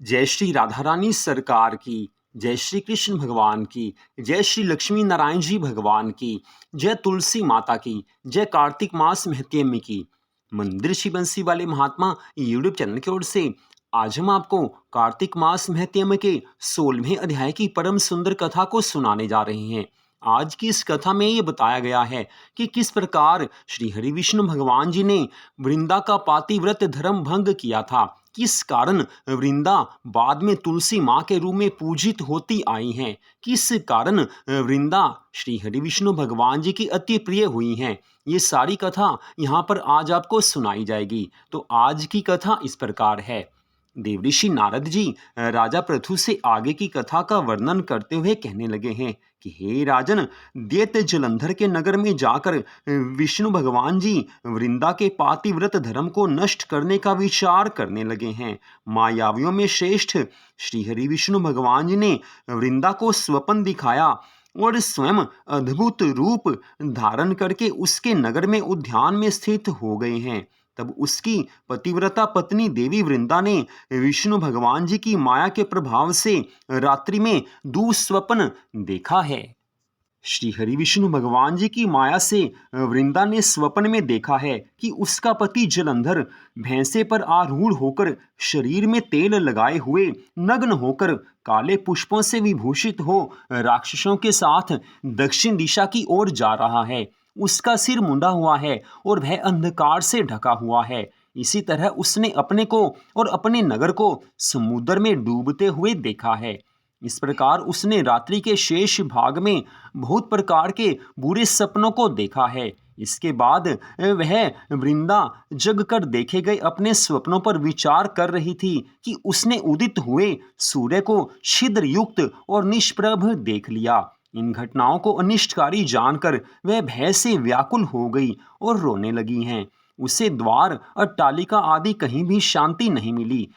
जय श्री राधा रानी सरकार की, जय श्री कृष्ण भगवान की, जय श्री लक्ष्मी नारायण जी भगवान की, जय तुलसी माता की, जय कार्तिक मास महत्म की। मंदिर श्री बंसी वाले महात्मा यूट्यूब चैनल की ओर से आज हम आपको कार्तिक मास महत्म के 16वें अध्याय की परम सुंदर कथा को सुनाने जा रहे हैं। आज की इस कथा में ये बताया गया है कि किस प्रकार श्री हरि विष्णु भगवान जी ने वृंदा का पातिव्रत धर्म भंग किया था, किस कारण वृंदा बाद में तुलसी माँ के रूप में पूजित होती आई हैं, किस कारण वृंदा श्री हरि विष्णु भगवान जी की अति प्रिय हुई हैं। ये सारी कथा यहाँ पर आज आपको सुनाई जाएगी। तो आज की कथा इस प्रकार है। देवऋषि नारद जी राजा पृथु से आगे की कथा का वर्णन करते हुए कहने लगे हैं कि हे राजन, दैत्य जलंधर के नगर में जाकर विष्णु भगवान जी वृंदा के पातिव्रत धर्म को नष्ट करने का विचार करने लगे हैं। मायावियों में श्रेष्ठ श्री हरि विष्णु भगवान जी ने वृंदा को स्वप्न दिखाया और स्वयं अद्भुत रूप धारण करके उसके नगर में उद्यान में स्थित हो गए हैं। तब उसकी पतिव्रता पत्नी देवी वृंदा ने विष्णु भगवान जी की माया के प्रभाव से रात्रि में दुस्वप्न देखा है। श्री हरि विष्णु भगवान जी की माया से वृंदा ने स्वप्न में देखा है कि उसका पति जलंधर भैंसे पर आरूढ़ होकर शरीर में तेल लगाए हुए नग्न होकर काले पुष्पों से विभूषित हो राक्षसों के साथ दक्षिण दिशा की ओर जा रहा है। उसका सिर मुंडा हुआ है और वह अंधकार से ढका हुआ है। इसी तरह उसने अपने को और अपने नगर को समुद्र में डूबते हुए देखा है। इस प्रकार उसने रात्रि के शेष भाग में बहुत प्रकार के बुरे सपनों को देखा है। इसके बाद वह वृंदा जग कर देखे गए अपने स्वप्नों पर विचार कर रही थी कि उसने उदित हुए सूर्य को छिद्र युक्त और निष्प्रभ देख लिया। इन घटनाओं को अनिष्टकारी जानकर वह भय से व्याकुल हो गई और रोने लगी हैं। उसे द्वार अट्टालिका आदि कहीं भी शांति नहीं मिली।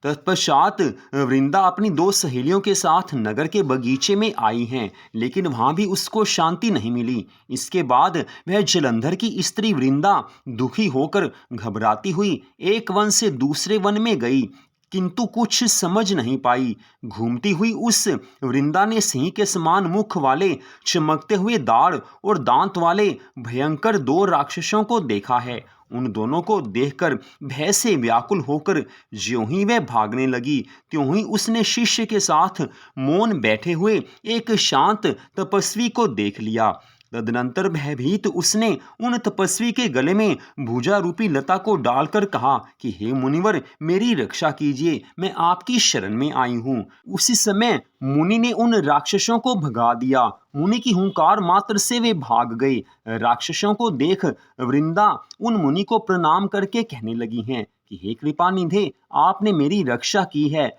तत्पश्चात वृंदा अपनी दो सहेलियों के साथ नगर के बगीचे में आई हैं, लेकिन वहां भी उसको शांति नहीं मिली। इसके बाद वह जलंधर की स्त्री वृंदा दुखी होकर घबराती हुई एक वन से दूसरे वन में गई, किंतु कुछ समझ नहीं पाई। घूमती हुई उस वृंदा ने सिंह के समान मुख वाले, चमकते हुए दाढ़ और दांत वाले भयंकर दो राक्षसों को देखा है। उन दोनों को देखकर भय से व्याकुल होकर ज्यों ही वह भागने लगी, त्यों ही उसने शिष्य के साथ मौन बैठे हुए एक शांत तपस्वी को देख लिया। तदनंतर भयभीत उसने उन तपस्वी के गले में भुजा रूपी लता को डालकर कहा कि हे मुनिवर, मेरी रक्षा कीजिए, मैं आपकी शरण में आई हूँ। उसी समय मुनि ने उन राक्षसों को भगा दिया। मुनि की हुंकार मात्र से वे भाग गए। राक्षसों को देख वृंदा उन मुनि को प्रणाम करके कहने लगी हैं कि हे कृपा निधे, आपने मेरी रक्षा की है।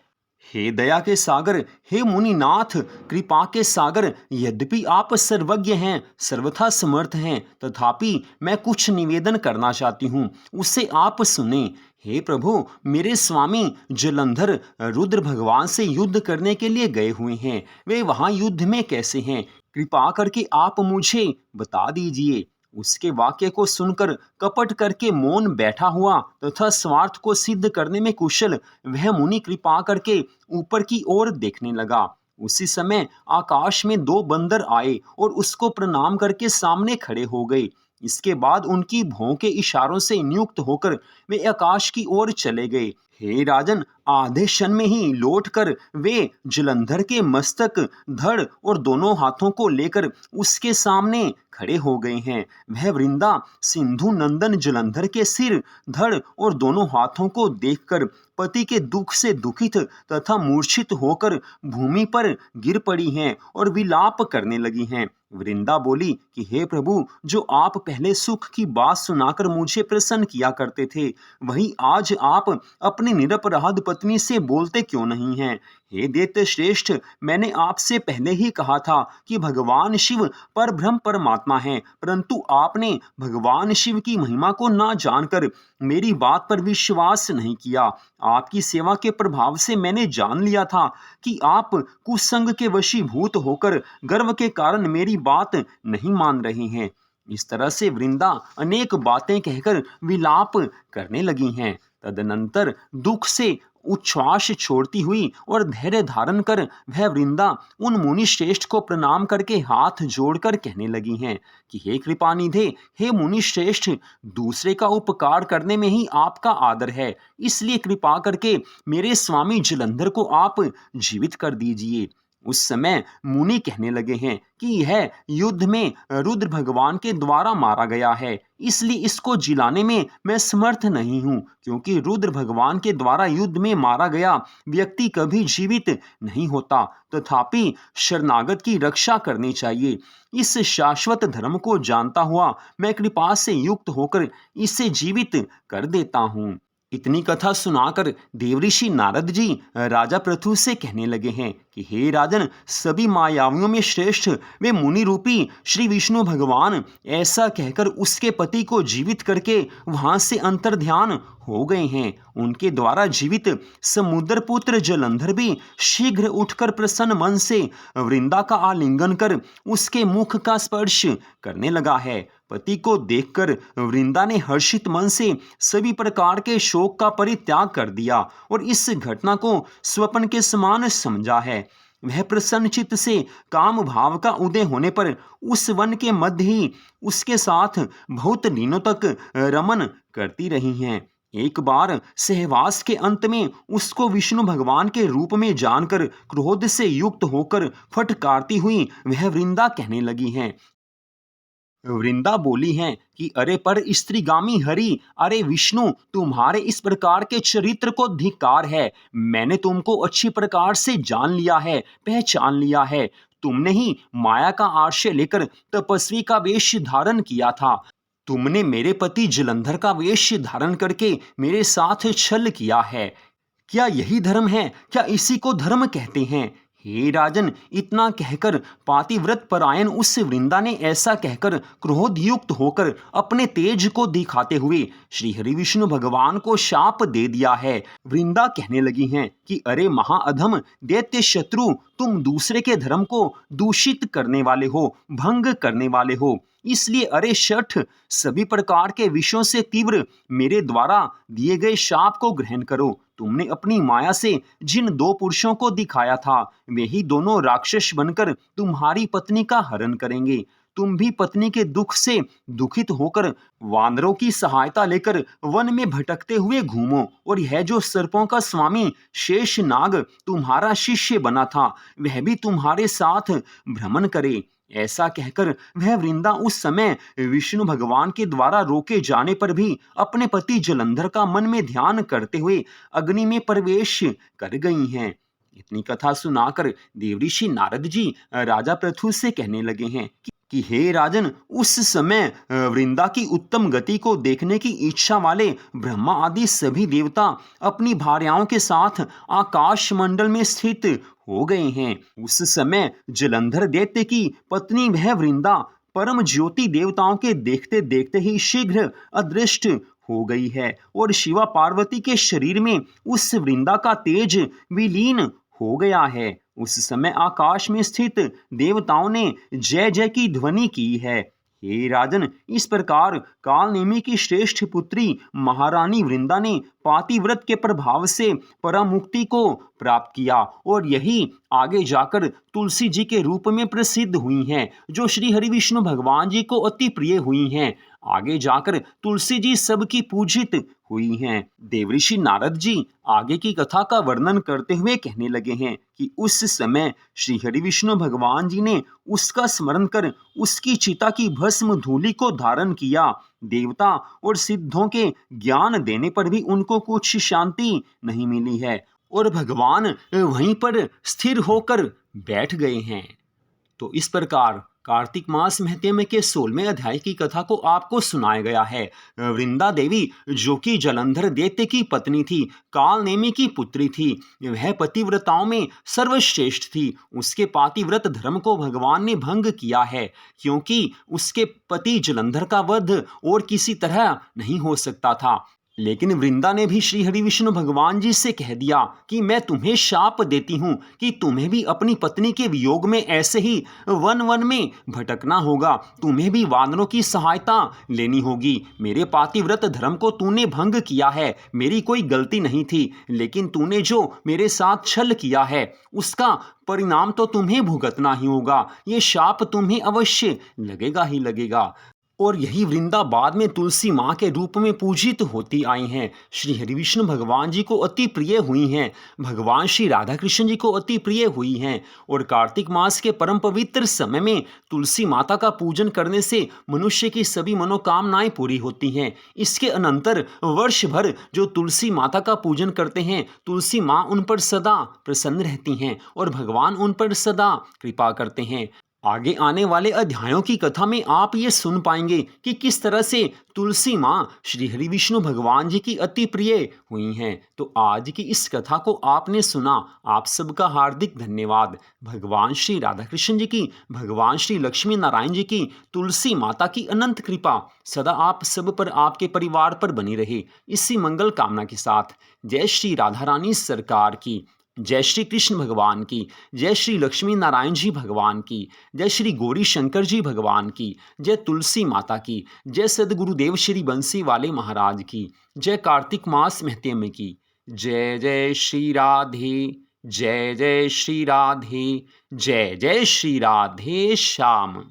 हे दया के सागर, हे मुनिनाथ, कृपा के सागर, यद्यपि आप सर्वज्ञ हैं, सर्वथा समर्थ हैं, तथापि मैं कुछ निवेदन करना चाहती हूँ, उससे आप सुने। हे प्रभु, मेरे स्वामी जलंधर रुद्र भगवान से युद्ध करने के लिए गए हुए हैं। वे वहां युद्ध में कैसे हैं, कृपा करके आप मुझे बता दीजिए। उसके वाक्य को सुनकर कपट करके मौन बैठा हुआ तथा स्वार्थ को सिद्ध करने में कुशल वह मुनि कृपा करके ऊपर की ओर देखने लगा। उसी समय आकाश में दो बंदर आए और उसको प्रणाम करके सामने खड़े हो गए। इसके बाद उनकी भौं के इशारों से नियुक्त होकर वे आकाश की ओर चले गए। हे राजन, आधे क्षण में ही लौटकर वे जलंधर के मस्तक, धड़ और दोनों हाथों को लेकर उसके सामने खड़े हो गए हैं। वह वृंदा सिंधु नंदन जलंधर के सिर, धड़ और दोनों हाथों को देखकर पति के दुख से दुखित तथा मूर्छित होकर भूमि पर गिर पड़ी हैं और विलाप करने लगी हैं। वृंदा बोली कि हे प्रभु, जो आप पहले सुख की बात सुनाकर मुझे प्रसन्न किया करते थे, वही आज आप अपनी निरपराध पत्नी से बोलते क्यों नहीं हैं? हे दैत्य श्रेष्ठ, मैंने आपसे पहले ही कहा था कि भगवान शिव परब्रह्म परमात्मा हैं, परंतु आपने भगवान शिव की महिमा को ना जानकर मेरी बात पर विश्वास नहीं किया। आपकी सेवा के प्रभाव से मैंने जान लिया था कि आप कुसंग के वशीभूत होकर गर्व के कारण मेरी बात नहीं मान रहे हैं। इस तरह से वृंदा अनेक बातें कहकर विलाप करने लगी हैं। तदनंतर दुख से उच्छ्वास छोड़ती हुई और धैर्य धारण कर वह वृंदा उन मुनि श्रेष्ठ को प्रणाम करके हाथ जोड़कर कहने लगी हैं कि हे कृपानिधे, हे मुनि श्रेष्ठ, दूसरे का उपकार करने में ही आपका आदर है, इसलिए कृपा करके मेरे स्वामी जलंधर को आप जीवित कर दीजिए। उस समय मुनि कहने लगे हैं कि यह युद्ध में रुद्र भगवान के द्वारा मारा गया है, इसलिए इसको जिलाने में मैं समर्थ नहीं हूँ, क्योंकि रुद्र भगवान के द्वारा युद्ध में मारा गया व्यक्ति कभी जीवित नहीं होता। तथापि शरणागत की रक्षा करनी चाहिए। इस शाश्वत धर्म को जानता हुआ मैं कृपा से युक्त होकर इसे जीवित कर देता हूँ। इतनी कथा सुनाकर देवऋषि नारद जी राजा पृथु से कहने लगे हैं कि हे राजन, सभी मायावियों में श्रेष्ठ वे मुनि रूपी श्री विष्णु भगवान ऐसा कहकर उसके पति को जीवित करके वहां से अंतर्ध्यान हो गए हैं। उनके द्वारा जीवित समुद्र पुत्र जलंधर भी शीघ्र उठकर प्रसन्न मन से वृंदा का आलिंगन कर उसके मुख का स्पर्श करने लगा है। पति को देखकर वृंदा ने हर्षित मन से सभी प्रकार के शोक का परित्याग कर दिया और इस घटना को स्वप्न के समान समझा है। वह प्रसन्न चित्त से काम भाव का उदय होने पर उस वन के मध्य ही उसके साथ बहुत दिनों तक रमन करती रही हैं। एक बार सहवास के अंत में उसको विष्णु भगवान के रूप में जानकर क्रोध से युक्त होकर फटकारती हुई वह वृंदा कहने लगी हैं। वृंदा बोली हैं कि अरे पर स्त्रीगामी हरि, अरे विष्णु, तुम्हारे इस प्रकार के चरित्र को धिक्कार है। मैंने तुमको अच्छी प्रकार से जान लिया है, पहचान लिया है। तुमने ही माया का आश्रय लेकर तपस्वी का वेश धारण किया था। तुमने मेरे पति जलंधर का वेश धारण करके मेरे साथ छल किया है। क्या यही धर्म है? क्या इसी को धर्म कहते हैं? हे राजन, इतना कहकर पातिव्रत परायण उस वृंदा ने ऐसा कहकर क्रोध युक्त होकर अपने तेज को दिखाते हुए श्री हरि विष्णु भगवान को शाप दे दिया है। वृंदा कहने लगी हैं कि अरे महाअधम दैत्य शत्रु, तुम दूसरे के धर्म को दूषित करने वाले हो, भंग करने वाले हो। इसलिए अरे शठ, सभी प्रकार के विषयों से तीव्र मेरे द्वारा दिए गए शाप को ग्रहण करो। तुमने अपनी माया से जिन दो पुरुषों को दिखाया था, वे ही दोनों राक्षस बनकर तुम्हारी पत्नी का हरण करेंगे। तुम भी पत्नी के दुख से दुखित होकर वानरों की सहायता लेकर वन में भटकते हुए घूमो, और यह जो सर्पों का स्वामी शेष नाग तुम्हारा शिष्य बना था, वह भी तुम्हारे साथ भ्रमण करे। ऐसा कहकर वह वृंदा उस समय विष्णु भगवान के द्वारा रोके जाने पर भी अपने पति जलंधर का मन में ध्यान करते हुए अग्नि में प्रवेश कर गई हैं। इतनी कथा सुनाकर देवऋषि नारद जी राजा पृथु से कहने लगे हैं कि हे राजन, उस समय वृंदा की उत्तम गति को देखने की इच्छा वाले ब्रह्मा आदि सभी देवता अपनी भार्याओं के साथ आकाश मंडल में स्थित हो गए हैं। उस समय जलंधर दैत्य की पत्नी वह वृंदा परम ज्योति देवताओं के देखते देखते ही शीघ्र अदृष्ट हो गई है, और शिवा पार्वती के शरीर में उस वृंदा का तेज विलीन हो गया है। उस समय आकाश में स्थित देवताओं ने जय जय की ध्वनि की है। हे राजन, इस प्रकार कालनेमी की श्रेष्ठ पुत्री महारानी वृंदा ने पातिव्रत के प्रभाव से परामुक्ति को प्राप्त किया, और यही आगे जाकर तुलसी जी के रूप में प्रसिद्ध हुई हैं, जो श्री हरि विष्णु भगवान जी को अति प्रिय हुई हैं। आगे जाकर तुलसी जी सबकी पूजित हुई हैं। देवऋषि नारद जी आगे की कथा का वर्णन करते हुए कहने लगे हैं कि उस समय श्री हरि विष्णु भगवान जी ने उसका स्मरण कर उसकी चिता की भस्म धूलि को धारण किया। देवता और सिद्धों के ज्ञान देने पर भी उनको कुछ शांति नहीं मिली है, और भगवान वहीं पर स्थिर होकर बैठ गए हैं। तो इस प्रकार कार्तिक मास महत्म्य के 16वें अध्याय की कथा को आपको सुनाया गया है। वृंदा देवी, जो कि जलंधर दैत्य की पत्नी थी, कालनेमी की पुत्री थी, वह पतिव्रताओं में सर्वश्रेष्ठ थी। उसके पातिव्रत धर्म को भगवान ने भंग किया है, क्योंकि उसके पति जलंधर का वध और किसी तरह नहीं हो सकता था। लेकिन वृंदा ने भी श्री हरि विष्णु भगवान जी से कह दिया कि मैं तुम्हें शाप देती हूँ कि तुम्हें भी अपनी पत्नी के वियोग में ऐसे ही वन वन में भटकना होगा, तुम्हें भी वानरों की सहायता लेनी होगी। मेरे पातिव्रत धर्म को तूने भंग किया है, मेरी कोई गलती नहीं थी, लेकिन तूने जो मेरे साथ छल किया है उसका परिणाम तो तुम्हें भुगतना ही होगा। ये शाप तुम्हें अवश्य लगेगा ही लगेगा। और यही वृंदा बाद में तुलसी माँ के रूप में पूजित होती आई हैं, श्री हरि विष्णु भगवान जी को अति प्रिय हुई हैं, भगवान श्री राधा कृष्ण जी को अति प्रिय हुई हैं। और कार्तिक मास के परम पवित्र समय में तुलसी माता का पूजन करने से मनुष्य की सभी मनोकामनाएं पूरी होती हैं। इसके अनंतर वर्ष भर जो तुलसी माता का पूजन करते हैं, तुलसी माँ उन पर सदा प्रसन्न रहती हैं और भगवान उन पर सदा कृपा करते हैं। आगे आने वाले अध्यायों की कथा में आप ये सुन पाएंगे कि किस तरह से तुलसी माँ श्री हरि विष्णु भगवान जी की अति प्रिय हुई हैं। तो आज की इस कथा को आपने सुना, आप सबका हार्दिक धन्यवाद। भगवान श्री राधा कृष्ण जी की, भगवान श्री लक्ष्मी नारायण जी की, तुलसी माता की अनंत कृपा सदा आप सब पर, आपके परिवार पर बनी रहे, इसी मंगल कामना के साथ जय श्री राधा रानी सरकार की, जय श्री कृष्ण भगवान की, जय श्री लक्ष्मी नारायण जी भगवान की, जय श्री गौरी शंकर जी भगवान की, जय तुलसी माता की, जय सदगुरुदेव श्री बंसी वाले महाराज की, जय कार्तिक मास महत्म की, जय जय श्री राधे, जय जय श्री राधे, जय जय श्री राधे श्याम।